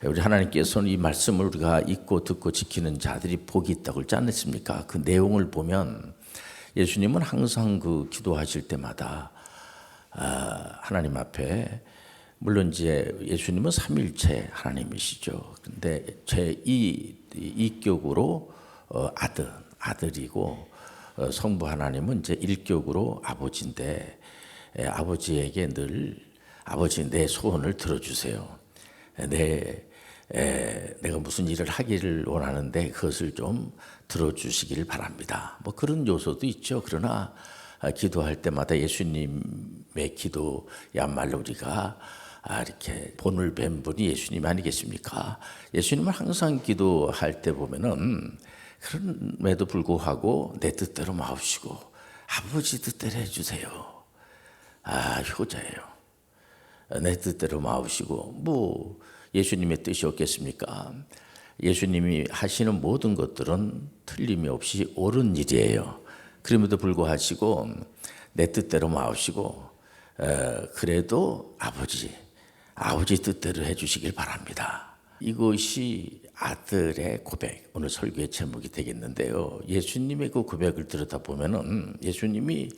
우리 하나님께서는 이 말씀을 우리가 읽고 듣고 지키는 자들이 복이 있다고 그러지 않습니까? 그 내용을 보면 예수님은 항상 그 기도하실 때마다 하나님 앞에, 물론 이제 예수님은 삼일체 하나님이시죠. 근데 제2인격으로 아들이고, 성부 하나님은 이제 일격으로 아버지인데, 아버지에게 늘 아버지 내 소원을 들어주세요. 내가 무슨 일을 하기를 원하는데 그것을 좀 들어주시길 바랍니다. 뭐 그런 요소도 있죠. 그러나 기도할 때마다 예수님의 기도야말로 우리가 이렇게 본을 뵌 분이 예수님 아니겠습니까? 예수님은 항상 기도할 때 보면은 그럼에도 불구하고 내 뜻대로 마옵시고 아버지 뜻대로 해주세요. 효자예요. 내 뜻대로 마옵시고, 뭐 예수님의 뜻이 없겠습니까? 예수님이 하시는 모든 것들은 틀림이 없이 옳은 일이에요. 그럼에도 불구하고 내 뜻대로 마옵시고, 그래도 아버지 뜻대로 해주시길 바랍니다. 이것이 아들의 고백, 오늘 설교의 제목이 되겠는데요. 예수님의 그 고백을 들여다보면은 예수님이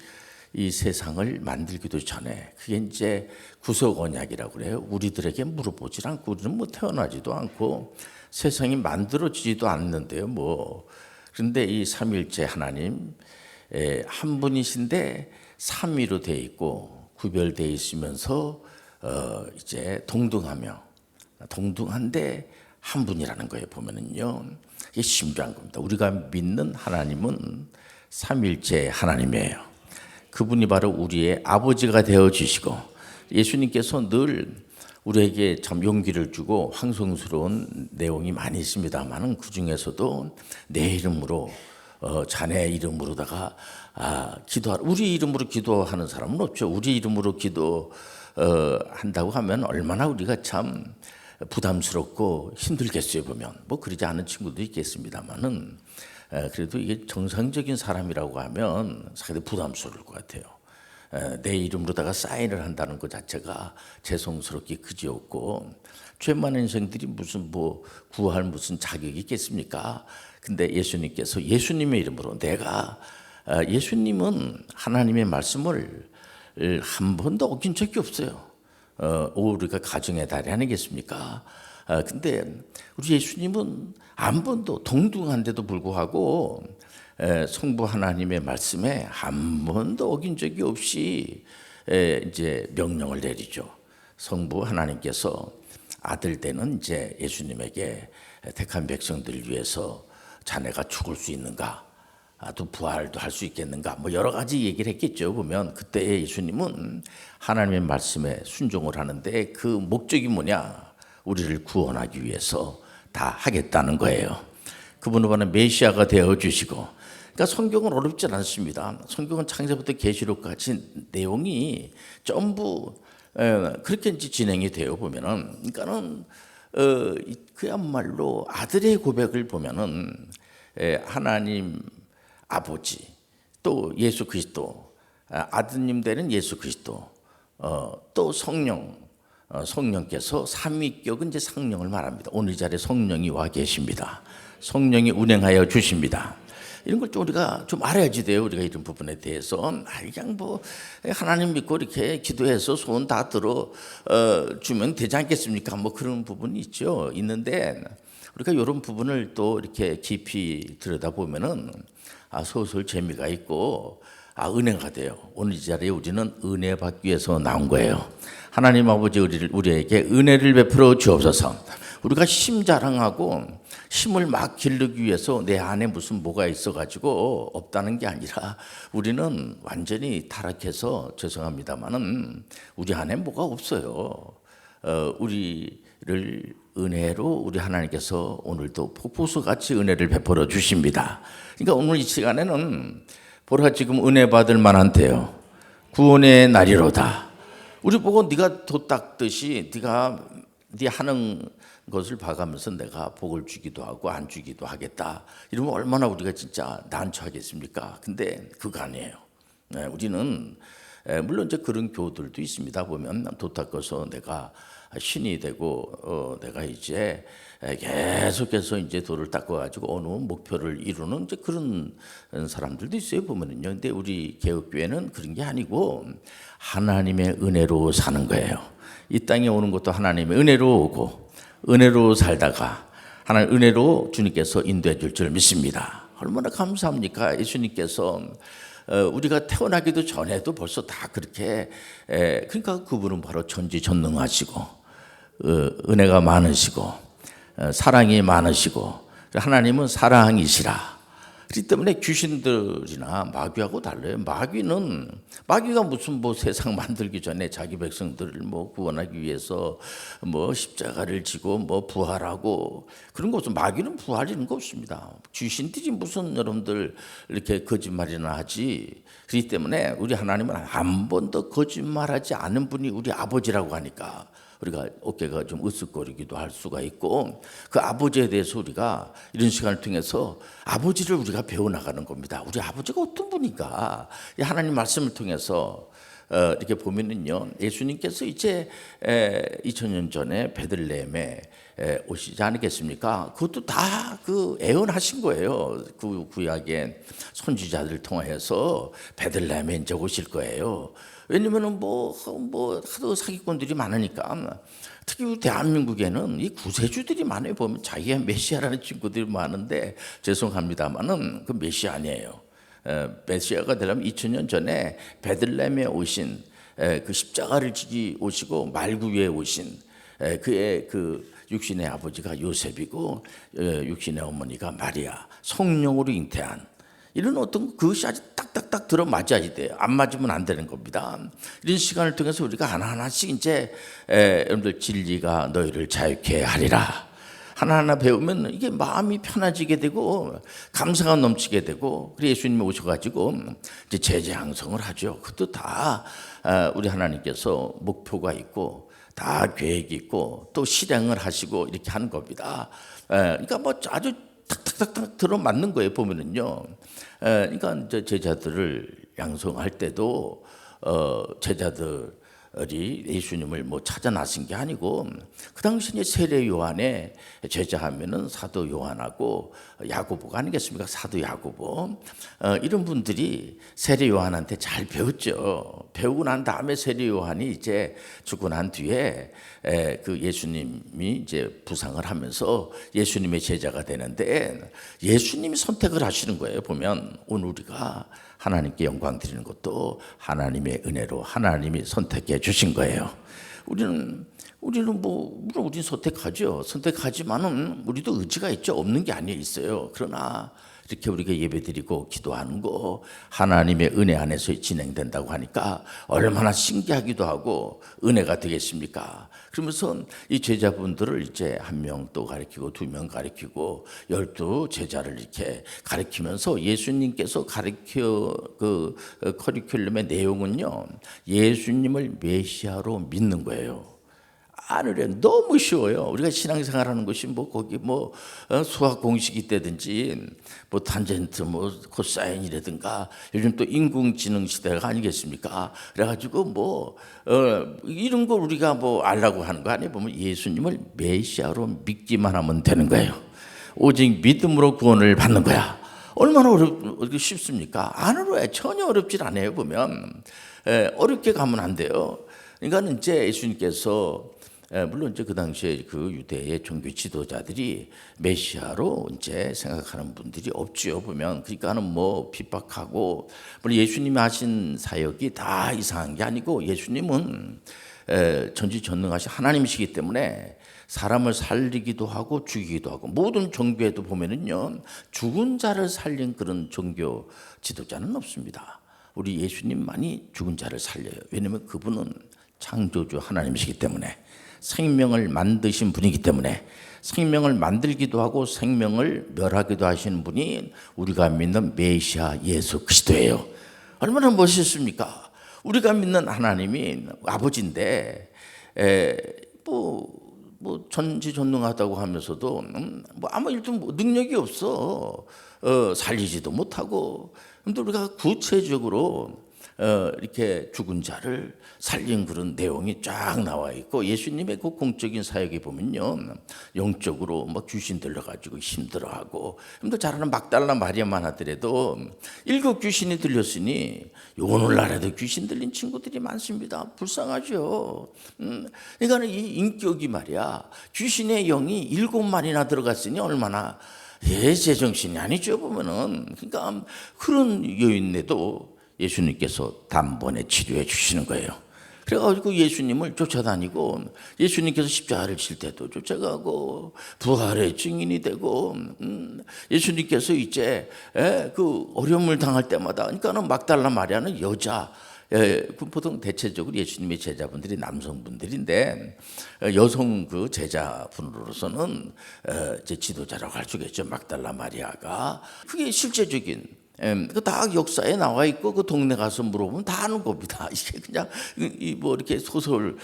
이 세상을 만들기도 전에, 그게 이제 구속 언약이라고 그래요. 우리들에게 물어보질 않고, 우리는 뭐 태어나지도 않고 세상이 만들어지지도 않는데요. 그런데 이 삼일째 하나님 한 분이신데 삼위로 되어 있고 구별되어 있으면서 이제 동등한데 한 분이라는 거예요. 보면은요, 이게 신비한 겁니다. 우리가 믿는 하나님은 삼일째 하나님이에요. 그분이 바로 우리의 아버지가 되어 주시고, 예수님께서 늘 우리에게 참 용기를 주고 황송스러운 내용이 많이 있습니다만, 그 중에서도 내 이름으로, 자네 이름으로다가 기도하라. 우리 이름으로 기도하는 사람은 없죠. 우리 이름으로 기도한다고 하면 얼마나 우리가 참 부담스럽고 힘들겠어요. 보면 뭐 그러지 않은 친구도 있겠습니다만은, 그래도 이게 정상적인 사람이라고 하면 상당히 부담스러울 것 같아요. 내 이름으로다가 사인을 한다는 것 자체가 죄송스럽기 그지없고, 죄 많은 인생들이 무슨 구할 무슨 자격이 있겠습니까? 근데 예수님께서 예수님의 이름으로, 예수님은 하나님의 말씀을 한 번도 어긴 적이 없어요. 우리가 가정의 달이 아니겠습니까? 근데 우리 예수님은 한 번도, 동등한데도 불구하고 성부 하나님의 말씀에 한 번도 어긴 적이 없이 이제 명령을 내리죠. 성부 하나님께서 아들 때는 이제 예수님에게 택한 백성들을 위해서 자네가 죽을 수 있는가, 또 부활도 할 수 있겠는가, 뭐 여러 가지 얘기를 했겠죠. 보면 그때 예수님은 하나님의 말씀에 순종을 하는데 그 목적이 뭐냐? 우리를 구원하기 위해서 다 하겠다는 거예요. 그분은 바로 메시아가 되어 주시고, 그러니까 성경은 어렵지 않습니다. 성경은 창세부터 계시록까지 내용이 전부 그렇게 이제 진행이 되어 보면은, 그러니까는 그야말로 아들의 고백을 보면은 하나님 아버지, 또 예수 그리스도, 아드님 되는 예수 그리스도, 또 성령께서 삼위격은 이제 성령을 말합니다. 오늘 이 자리에 성령이 와 계십니다. 성령이 운행하여 주십니다. 이런 걸 좀 우리가 좀 알아야지 돼요. 우리가 이런 부분에 대해서 그냥 하나님 믿고 이렇게 기도해서 소원 다 들어 주면 되지 않겠습니까? 뭐 그런 부분이 있는데 우리가 이런 부분을 또 이렇게 깊이 들여다보면은 소설 재미가 있고 은혜가 돼요. 오늘 이 자리에 우리는 은혜 받기 위해서 나온 거예요. 하나님 아버지 우리에게 은혜를 베풀어 주옵소서. 우리가 힘 자랑하고 힘을 막 기르기 위해서 내 안에 무슨 뭐가 있어가지고 없다는 게 아니라, 우리는 완전히 타락해서 죄송합니다만은 우리 안에 뭐가 없어요. 우리를 은혜로 우리 하나님께서 오늘도 폭포수같이 은혜를 베풀어 주십니다. 그러니까 오늘 이 시간에는 보라, 지금 은혜 받을 만한데요, 구원의 날이로다. 우리 보고 네가 돛 닦듯이 네가 네 하는 것을 봐가면서 내가 복을 주기도 하고 안 주기도 하겠다, 이러면 얼마나 우리가 진짜 난처하겠습니까? 근데 그거 아니에요. 우리는 물론 이제 그런 교들도 있습니다. 보면 돛 닦아서 내가 신이 되고 내가 이제 계속해서 이제 돌을 닦아가지고 어느 목표를 이루는 이제 그런 사람들도 있어요, 보면은요. 근데 우리 개혁교회는 그런 게 아니고 하나님의 은혜로 사는 거예요. 이 땅에 오는 것도 하나님의 은혜로 오고 은혜로 살다가 하나님 은혜로 주님께서 인도해 줄 줄 믿습니다. 얼마나 감사합니까? 예수님께서 우리가 태어나기도 전에도 벌써 다 그렇게 그러니까 그분은 바로 전지전능하시고 은혜가 많으시고 사랑이 많으시고 하나님은 사랑이시라. 그렇기 때문에 귀신들이나 마귀하고 달라요. 마귀가 무슨 뭐 세상 만들기 전에 자기 백성들을 뭐 구원하기 위해서 뭐 십자가를 지고 뭐 부활하고 그런 거 없어. 마귀는 부활이는 거 없습니다. 귀신들이 무슨 여러분들 이렇게 거짓말이나 하지. 그렇기 때문에 우리 하나님은 한 번도 거짓말하지 않은 분이 우리 아버지라고 하니까 우리가 어깨가 좀 으쓱거리기도 할 수가 있고 그 아버지에 대해서 우리가 이런 시간을 통해서 아버지를 우리가 배워나가는 겁니다. 우리 아버지가 어떤 분인가 하나님 말씀을 통해서 이렇게 보면은요 예수님께서 이제 2000년 전에 베들레헴에 오시지 않겠습니까? 그것도 다 그 애언하신 거예요. 그 구약의 선지자들을 통해서 베들레헴에 이제 오실 거예요. 왜냐면은 뭐 하도 사기꾼들이 많으니까 특히 대한민국에는 이 구세주들이 많아요. 보면 자기가 메시아라는 친구들이 많은데 죄송합니다만은 그 메시아 아니에요. 메시아가 되려면 2000년 전에 베들레헴에 오신 그 십자가를 지기 오시고 말구 위에 오신 그의 그 육신의 아버지가 요셉이고 육신의 어머니가 마리아 성령으로 잉태한 이런 어떤 그것이 아주 딱딱딱 들어맞아야 돼요. 안 맞으면 안 되는 겁니다. 이런 시간을 통해서 우리가 하나하나씩 이제 여러분들 진리가 너희를 자유케 하리라. 하나하나 배우면 이게 마음이 편해지게 되고 감사가 넘치게 되고 그래서 예수님이 오셔가지고 이제 제자 양성을 하죠. 그것도 다 우리 하나님께서 목표가 있고 다 계획이 있고 또 실행을 하시고 이렇게 하는 겁니다. 그러니까 뭐 아주 탁탁탁탁 들어맞는 거예요. 보면은요. 그러니까 이제 제자들을 양성할 때도 제자들이 예수님을 뭐 찾아 나선 게 아니고 그 당시에 세례 요한의 제자하면은 사도 요한하고 야고보가 아니겠습니까? 사도 야고보 이런 분들이 세례 요한한테 잘 배웠죠. 배우고 난 다음에 세례 요한이 이제 죽고 난 뒤에 그 예수님이 이제 부상을 하면서 예수님의 제자가 되는데 예수님이 선택을 하시는 거예요. 보면 오늘 우리가 하나님께 영광 드리는 것도 하나님의 은혜로 하나님이 선택해 주신 거예요. 우리는 물론 우리는 선택하죠. 선택하지만은 우리도 의지가 있죠. 없는 게 아니에요. 있어요. 그러나 이렇게 우리가 예배드리고 기도하는 거 하나님의 은혜 안에서 진행된다고 하니까 얼마나 신기하기도 하고 은혜가 되겠습니까? 그러면서 이 제자분들을 이제 1명 또 가르치고 2명 가르치고 12 제자를 이렇게 가르치면서 예수님께서 가르쳐 그 커리큘럼의 내용은요 예수님을 메시아로 믿는 거예요. 아느래 너무 쉬워요. 우리가 신앙생활하는 것이 뭐 거기 뭐 수학 공식이 있다든지 뭐 탄젠트 뭐 코사인이라든가 요즘 또 인공지능 시대가 아니겠습니까? 그래가지고 뭐 이런 걸 우리가 뭐 알라고 하는 거 아니에요? 보면 예수님을 메시아로 믿기만 하면 되는 거예요. 오직 믿음으로 구원을 받는 거야. 얼마나 쉽습니까? 안 어려워요. 전혀 어렵질 않아요. 보면 어렵게 가면 안 돼요. 그러니까 이제 예수님께서 물론 이제 그 당시에 그 유대의 종교 지도자들이 메시아로 이제 생각하는 분들이 없지요. 보면 그러니까는 뭐 핍박하고 물론 예수님이 하신 사역이 다 이상한 게 아니고 예수님은 전지전능하신 하나님이시기 때문에 사람을 살리기도 하고 죽이기도 하고 모든 종교에도 보면은요 죽은 자를 살린 그런 종교 지도자는 없습니다. 우리 예수님만이 죽은 자를 살려요. 왜냐하면 그분은 창조주 하나님이시기 때문에 생명을 만드신 분이기 때문에 생명을 만들기도 하고 생명을 멸하기도 하시는 분이 우리가 믿는 메시아 예수 그리스도예요. 얼마나 멋있습니까? 우리가 믿는 하나님이 아버지인데 뭐 전지전능하다고 하면서도 뭐 아무 일도 능력이 없어. 살리지도 못하고. 근데 우리가 구체적으로 이렇게 죽은 자를 살린 그런 내용이 쫙 나와 있고, 예수님의 그 공적인 사역에 보면요, 영적으로 뭐 귀신 들려가지고 힘들어하고, 또 잘하는 막달라 마리아만 하더라도 7 귀신이 들렸으니 오늘날에도 귀신 들린 친구들이 많습니다. 불쌍하죠. 그러니까 이 인격이 말이야, 귀신의 영이 7마리나 들어갔으니 얼마나 제정신이 아니죠 보면은. 그러니까 그런 여인에도 예수님께서 단번에 치료해 주시는 거예요. 그래가지고 예수님을 쫓아다니고, 예수님께서 십자가를 칠 때도 쫓아가고, 부활의 증인이 되고, 예수님께서 이제 그 어려움을 당할 때마다, 그러니까는 막달라 마리아는 여자, 보통 대체적으로 예수님의 제자분들이 남성분들인데, 여성 그 제자분으로서는 이제 지도자라고 할 수 있겠죠. 막달라 마리아가. 그게 실제적인, 그 다 역사에 나와 있고, 그 동네 가서 물어보면 다 아는 겁니다. 이게 그냥 뭐 이렇게 소설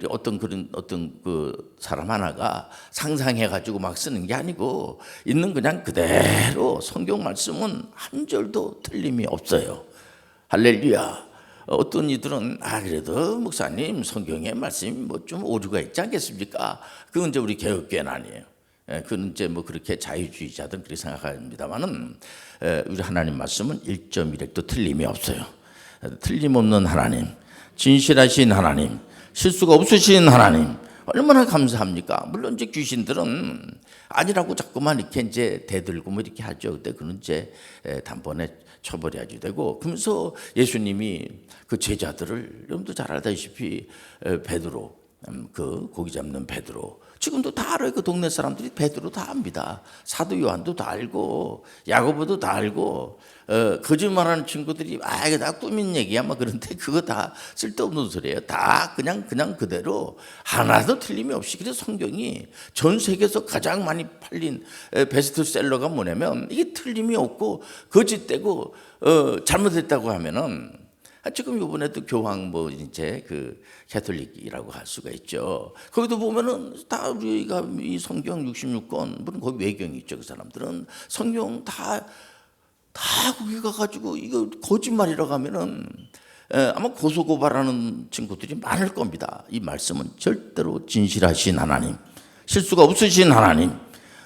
어떤 그 사람 하나가 상상해 가지고 막 쓰는 게 아니고, 있는 그냥 그대로 성경 말씀은 한 절도 틀림이 없어요. 할렐루야. 어떤 이들은 그래도 목사님 성경에 말씀이 뭐 좀 오류가 있지 않겠습니까? 그건 이제 우리 개혁교회는 아니에요. 그건 이제 뭐 그렇게 자유주의자들은 그렇게 생각합니다만은, 우리 하나님 말씀은 1.1핵도 틀림이 없어요. 틀림없는 하나님, 진실하신 하나님, 실수가 없으신 하나님, 얼마나 감사합니까? 물론 이제 귀신들은 아니라고 자꾸만 이렇게 이제 대들고 뭐 이렇게 하죠. 근데 그는 이제 단번에 처벌해야지 되고, 그러면서 예수님이 그 제자들을, 여러분도 잘 알다시피 베드로, 그 고기 잡는 베드로, 지금도 다 알아요. 그 동네 사람들이 베드로 다 압니다. 사도 요한도 다 알고, 야고보도 다 알고, 거짓말하는 친구들이 이게 다 꾸민 얘기야 막 그런데, 그거 다 쓸데없는 소리예요. 다 그냥 그대로 하나도 틀림이 없이. 그래서 성경이 전 세계에서 가장 많이 팔린 베스트셀러가 뭐냐면, 이게 틀림이 없고 거짓되고 잘못했다고 하면은, 지금 이번에도 교황 뭐 이제 그 캐톨릭이라고 할 수가 있죠. 거기도 보면은 다 우리가 이 성경 66권, 물론 거기 외경이 있죠. 그 사람들은 성경 다 거기 가가지고 이거 거짓말이라고 하면은 아마 고소고발하는 친구들이 많을 겁니다. 이 말씀은 절대로 진실하신 하나님, 실수가 없으신 하나님,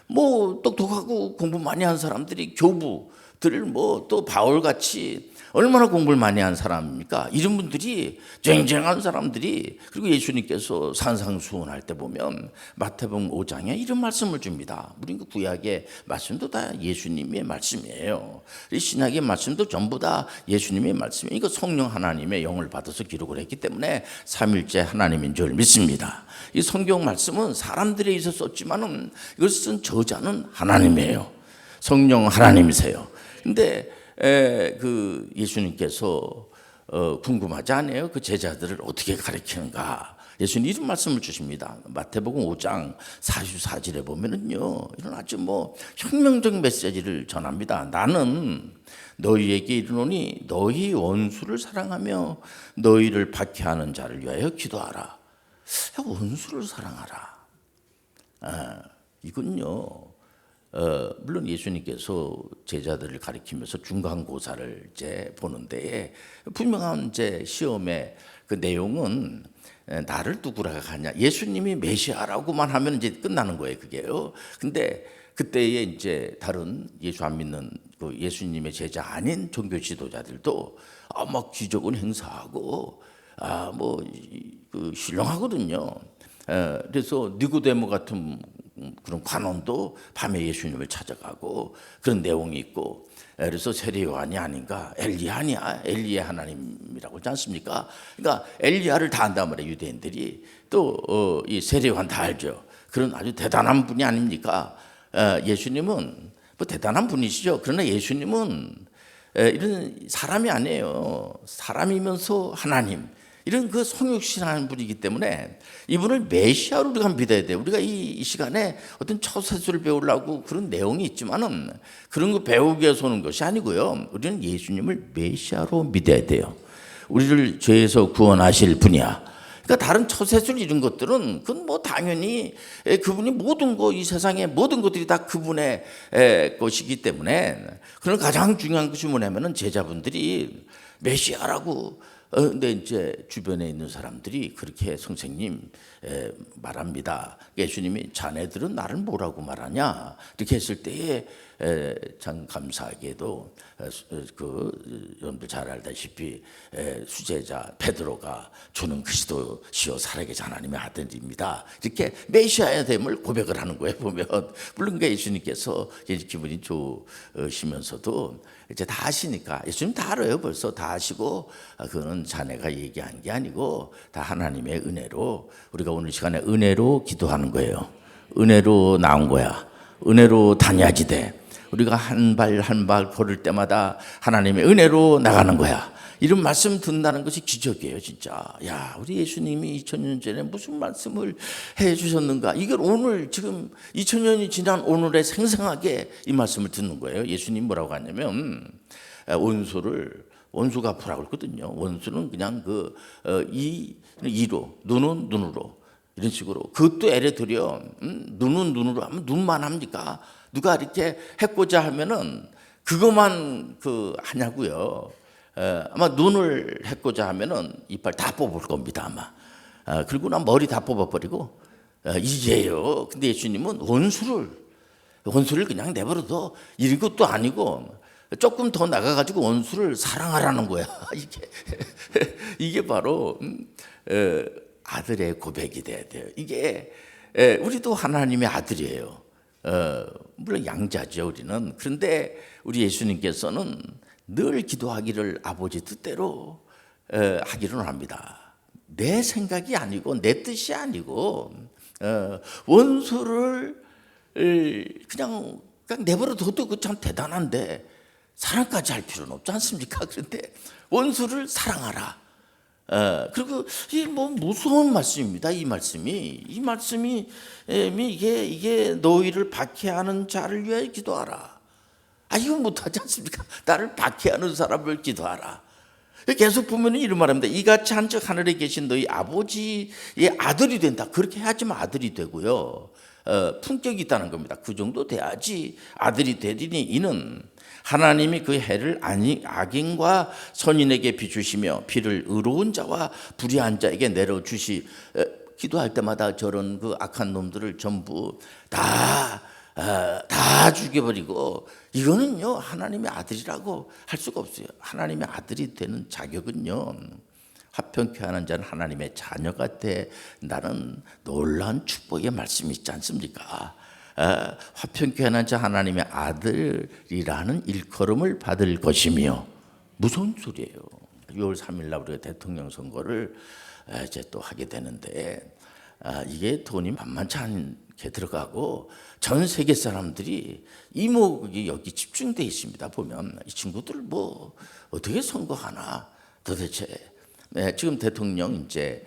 뭐 똑똑하고 공부 많이 한 사람들이, 교부들 뭐 또 바울같이 얼마나 공부를 많이 한 사람입니까? 이런 분들이, 쟁쟁한 사람들이. 그리고 예수님께서 산상수훈할 때 보면 마태복음 5장에 이런 말씀을 줍니다. 우리 그 구약의 말씀도 다 예수님의 말씀이에요. 이 신약의 말씀도 전부 다 예수님의 말씀이에요. 이거 성령 하나님의 영을 받아서 기록을 했기 때문에 삼일째 하나님인 줄 믿습니다. 이 성경 말씀은 사람들에 의해서 썼지만은 이걸 쓴 저자는 하나님이에요. 성령 하나님이세요. 근데 그 예수님께서 궁금하지 않아요? 그 제자들을 어떻게 가르치는가? 예수님 이런 말씀을 주십니다. 마태복음 5장 44절에 보면은요, 이런 아주 뭐 혁명적 메시지를 전합니다. 나는 너희에게 이르노니 너희 원수를 사랑하며 너희를 박해하는 자를 위하여 기도하라. 원수를 사랑하라. 이건요, 물론 예수님께서 제자들을 가리키면서 중간고사를 이제 보는데, 분명한 이제 시험의 그 내용은 나를 누구라고 하냐, 예수님이 메시아라고만 하면 이제 끝나는 거예요, 그게요. 근데 그때에 이제 다른 예수 안 믿는 그 예수님의 제자 아닌 종교 지도자들도 막 기적을 행사하고 그 신령하거든요. 그래서 니고데모 같은 그런 관원도 밤에 예수님을 찾아가고 그런 내용이 있고, 그래서 세례 요한이 아닌가, 엘리야 아니야, 엘리야 하나님이라고 하지 않습니까? 그러니까 엘리야를 다 안단 말이에요. 유대인들이 또 이 세례 요한 다 알죠. 그런 아주 대단한 분이 아닙니까? 예수님은 뭐 대단한 분이시죠. 그러나 예수님은 이런 사람이 아니에요. 사람이면서 하나님, 이런 그 성육신하는 분이기 때문에 이분을 메시아로 우리가 믿어야 돼요. 우리가 이 시간에 어떤 처세술을 배우려고 그런 내용이 있지만은 그런 거 배우기 위해서 오는 것이 아니고요. 우리는 예수님을 메시아로 믿어야 돼요. 우리를 죄에서 구원하실 분이야. 그러니까 다른 처세술 이런 것들은 그건 뭐 당연히 그분이 모든 거 이 세상의 모든 것들이 다 그분의 것이기 때문에 그런 가장 중요한 것이 뭐냐면은 제자분들이 메시아라고 근데 이제 주변에 있는 사람들이 그렇게 선생님 말합니다. 예수님이 자네들은 나를 뭐라고 말하냐 이렇게 했을 때에 참 감사하게도 여러분들 잘 알다시피 수제자 베드로가 주는 그리스도시요 살아계신 하나님의 아들입니다. 이렇게 메시아의 됨을 고백을 하는 거예요. 보면 물론 예수님께서 기분이 좋으시면서도 이제 다 아시니까 예수님 다 알아요. 벌써 다 아시고 그거는 자네가 얘기한 게 아니고 다 하나님의 은혜로 우리가 오늘 시간에 은혜로 기도하는 거예요. 은혜로 나온 거야. 은혜로 다녀야지 돼. 우리가 한 발 한 발 걸을 때마다 하나님의 은혜로 나가는 거야. 이런 말씀 듣는다는 것이 기적이에요, 진짜. 야, 우리 예수님이 2000년 전에 무슨 말씀을 해 주셨는가? 이걸 오늘 지금 2000년이 지난 오늘에 생생하게 이 말씀을 듣는 거예요. 예수님 뭐라고 하냐면 원수 갚으라고 했거든요. 원수는 그냥 이로, 눈은 눈으로 이런 식으로. 그것도 애래 들여. 눈은 눈으로 하면 눈만 합니까? 누가 이렇게 해코자 하면은 그것만 하냐고요. 아마 눈을 해코자 하면은 이빨 다 뽑을 겁니다 아마. 그리고 난 머리 다 뽑아버리고 이게요. 근데 예수님은 원수를 그냥 내버려둬. 이것도 아니고 조금 더 나가가지고 원수를 사랑하라는 거야. 이게 바로 아들의 고백이 돼야 돼요. 이게 우리도 하나님의 아들이에요. 물론 양자죠 우리는. 그런데 우리 예수님께서는 늘 기도하기를 아버지 뜻대로 하기를 합니다. 내 생각이 아니고 내 뜻이 아니고 원수를 그냥 내버려 둬도 그 참 대단한데 사랑까지 할 필요는 없지 않습니까? 그런데 원수를 사랑하라. 그리고 이 뭐 무서운 말씀입니다. 이 말씀이 이게 너희를 박해하는 자를 위하여 기도하라. 이거 못하지 않습니까? 나를 박해하는 사람을 기도하라. 계속 보면 이런 말합니다. 이같이 한즉 하늘에 계신 너희 아버지의 아들이 된다. 그렇게 해야지만 아들이 되고요. 품격이 있다는 겁니다. 그 정도 돼야지 아들이 되리니 이는 하나님이 그 해를 악인과 선인에게 비추시며 비를 의로운 자와 불의한 자에게 내려주시. 기도할 때마다 저런 악한 놈들을 전부 다 죽여버리고, 이거는요 하나님의 아들이라고 할 수가 없어요. 하나님의 아들이 되는 자격은요, 화평케 하는 자는 하나님의 자녀가 된다는 놀라운 축복의 말씀이 있지 않습니까? 화평케 하는 자 하나님의 아들이라는 일컬음을 받을 것이며. 무서운 소리예요. 6월 3일 날 우리가 대통령 선거를 이제 또 하게 되는데, 이게 돈이 만만치 않게 들어가고 전 세계 사람들이 이목이 여기 집중돼 있습니다. 보면 이 친구들 뭐 어떻게 선거하나 도대체. 지금 대통령 이제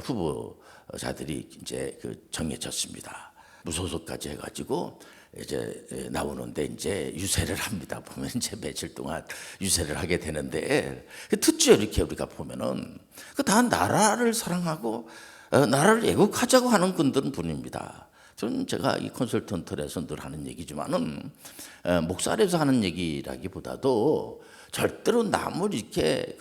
후보자들이 이제 정해졌습니다. 무소속까지 해가지고 이제 나오는데 이제 유세를 합니다. 보면 이제 며칠 동안 유세를 하게 되는데, 듣죠 이렇게 우리가 보면은 다 나라를 사랑하고 나라를 애국하자고 하는 분들입니다. 저는 제가 이 컨설턴트에서 늘 하는 얘기지만은 목살에서 하는 얘기라기보다도 절대로 남을 이렇게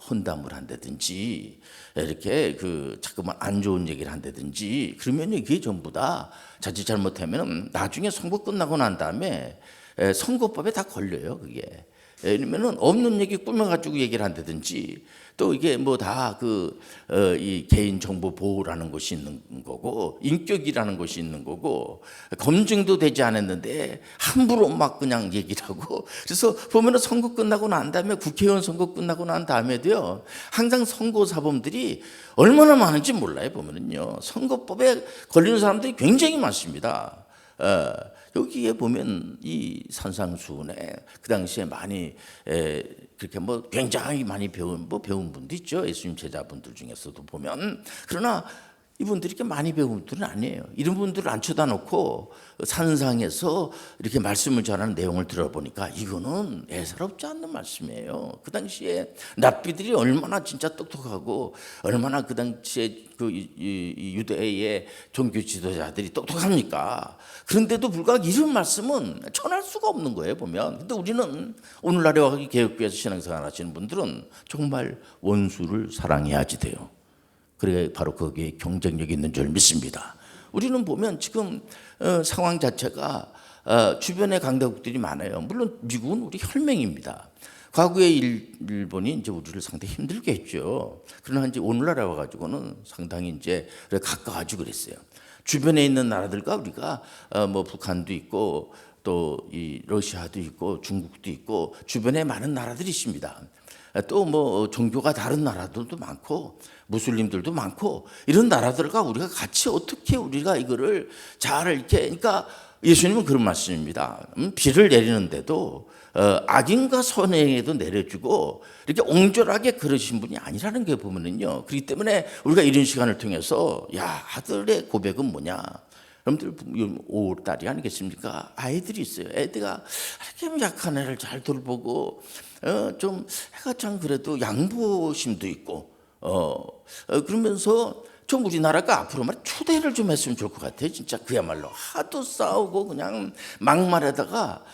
혼담을 한다든지 이렇게 자꾸만 안 좋은 얘기를 한다든지 그러면 이게 전부 다 자칫 잘못하면 나중에 선거 끝나고 난 다음에 선거법에 다 걸려요. 그게. 왜냐면은 없는 얘기 꾸며가지고 얘기를 한다든지, 또 이게 뭐 다 이 개인정보 보호라는 것이 있는 거고, 인격이라는 것이 있는 거고, 검증도 되지 않았는데 함부로 막 그냥 얘기를 하고. 그래서 보면은 선거 끝나고 난 다음에, 국회의원 선거 끝나고 난 다음에도요, 항상 선거사범들이 얼마나 많은지 몰라요. 보면은요, 선거법에 걸리는 사람들이 굉장히 많습니다. 여기에 보면 이 산상수훈에 그 당시에 많이 그렇게 뭐 굉장히 많이 배운 분도 있죠. 예수님 제자분들 중에서도 보면. 그러나 이분들이 이렇게 많이 배운 분들은 아니에요. 이런 분들을 앉혀다 놓고 산상에서 이렇게 말씀을 전하는 내용을 들어보니까 이거는 예사롭지 않는 말씀이에요. 그 당시에 랍비들이 얼마나 진짜 똑똑하고 얼마나 그 당시에 이 유대의 종교 지도자들이 똑똑합니까? 그런데도 불구하고 이런 말씀은 전할 수가 없는 거예요, 보면. 근데 우리는 오늘날에 와서 개혁교회에서 신앙생활 하시는 분들은 정말 원수를 사랑해야지 돼요. 그래 바로 거기에 경쟁력이 있는 줄 믿습니다. 우리는 보면 지금 상황 자체가 주변에 강대국들이 많아요. 물론 미국은 우리 혈맹입니다. 과거에 일본이 이제 우리를 상당히 힘들게 했죠. 그러나 이제 오늘날에 와가지고는 상당히 이제 가까워지고 그랬어요. 주변에 있는 나라들과 우리가 뭐 북한도 있고 또 이 러시아도 있고 중국도 있고 주변에 많은 나라들이 있습니다. 또 뭐 종교가 다른 나라들도 많고 무슬림들도 많고 이런 나라들과 우리가 같이 어떻게 우리가 이거를 잘 이렇게 그러니까 예수님은 그런 말씀입니다. 비를 내리는데도 악인과 선행에도 내려주고 이렇게 옹졸하게 그러신 분이 아니라는 게 보면은요. 그렇기 때문에 우리가 이런 시간을 통해서 야 아들의 고백은 뭐냐? 여러분들 5월달이 아니겠습니까? 아이들이 있어요. 애들가 이렇게 약한 애를 잘 돌보고 좀 애가 참 그래도 양보심도 있고 그러면서 좀 우리나라가 앞으로 말 초대를 좀 했으면 좋을 것 같아요. 진짜 그야말로 하도 싸우고 그냥 막말하다가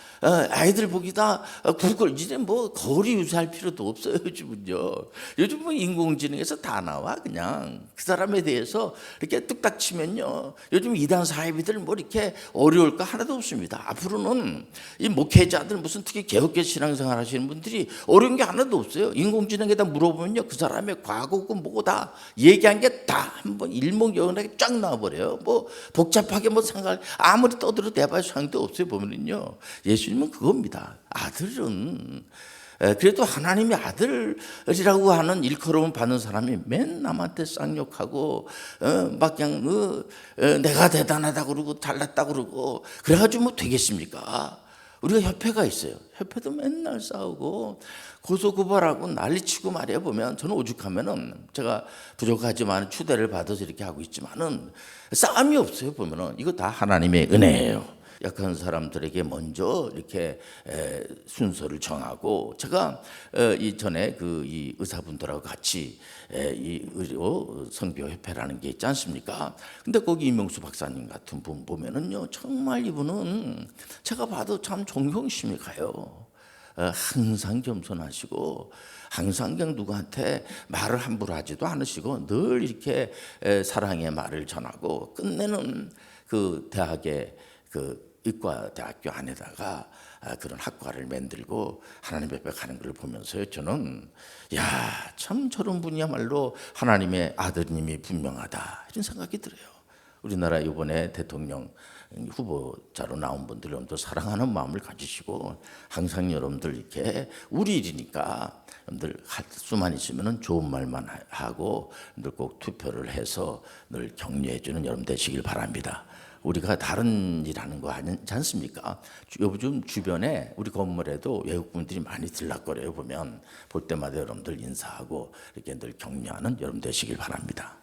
아이들 보기다 구글 이제 뭐 거리 유지할 필요도 없어요. 요즘은요. 요즘 뭐 인공지능에서 다 나와 그냥 그 사람에 대해서 이렇게 뚝딱 치면요. 요즘 이단 사이비들 뭐 이렇게 어려울 거 하나도 없습니다. 앞으로는 이 목회자들 무슨 특히 개혁교 신앙생활 하시는 분들이 어려운 게 하나도 없어요. 인공지능에다 물어보면요. 그 사람의 과거고 뭐고 다 얘기한 게 다 한번 일목요연하게 쫙 나와버려요. 뭐 복잡하게 뭐 상관 아무리 떠들어 대봐야 소용도 없어요. 보면은요. 예수님은 그겁니다. 아들은 그래도 하나님의 아들이라고 하는 일컬음을 받는 사람이 맨 남한테 쌍욕하고 막 그냥 내가 대단하다 그러고 잘났다 그러고 그래가지고 뭐 되겠습니까? 우리가 협회가 있어요. 협회도 맨날 싸우고 고소고발하고 난리치고 말이야 보면 저는 오죽하면은 제가 부족하지만 추대를 받아서 이렇게 하고 있지만은 싸움이 없어요 보면은 이거 다 하나님의 은혜예요. 약한 사람들에게 먼저 이렇게 순서를 정하고 제가 이전에 이 의사분들하고 같이 이 의료 선교 협회라는 게 있지 않습니까? 근데 거기 이명수 박사님 같은 분 보면은요 정말 이분은 제가 봐도 참 존경심이 가요. 항상 겸손하시고 항상 그냥 누구한테 말을 함부로 하지도 않으시고 늘 이렇게 사랑의 말을 전하고 끝내는 그 대학의 그 의과대학교 안에다가 그런 학과를 만들고 하나님 앞에 가는 걸 보면서요 저는 야 참 저런 분이야말로 하나님의 아드님이 분명하다 이런 생각이 들어요. 우리나라 이번에 대통령 후보자로 나온 분들 여러분들 사랑하는 마음을 가지시고 항상 여러분들 이렇게 우리 일이니까 여러분들 할 수만 있으면 좋은 말만 하고 여러분들 꼭 투표를 해서 늘 격려해 주는 여러분 되시길 바랍니다. 우리가 다른 일 하는 거 아니지 않습니까? 요즘 주변에 우리 건물에도 외국분들이 많이 들락거려요. 보면 볼 때마다 여러분들 인사하고 이렇게 늘 격려하는 여러분 되시길 바랍니다.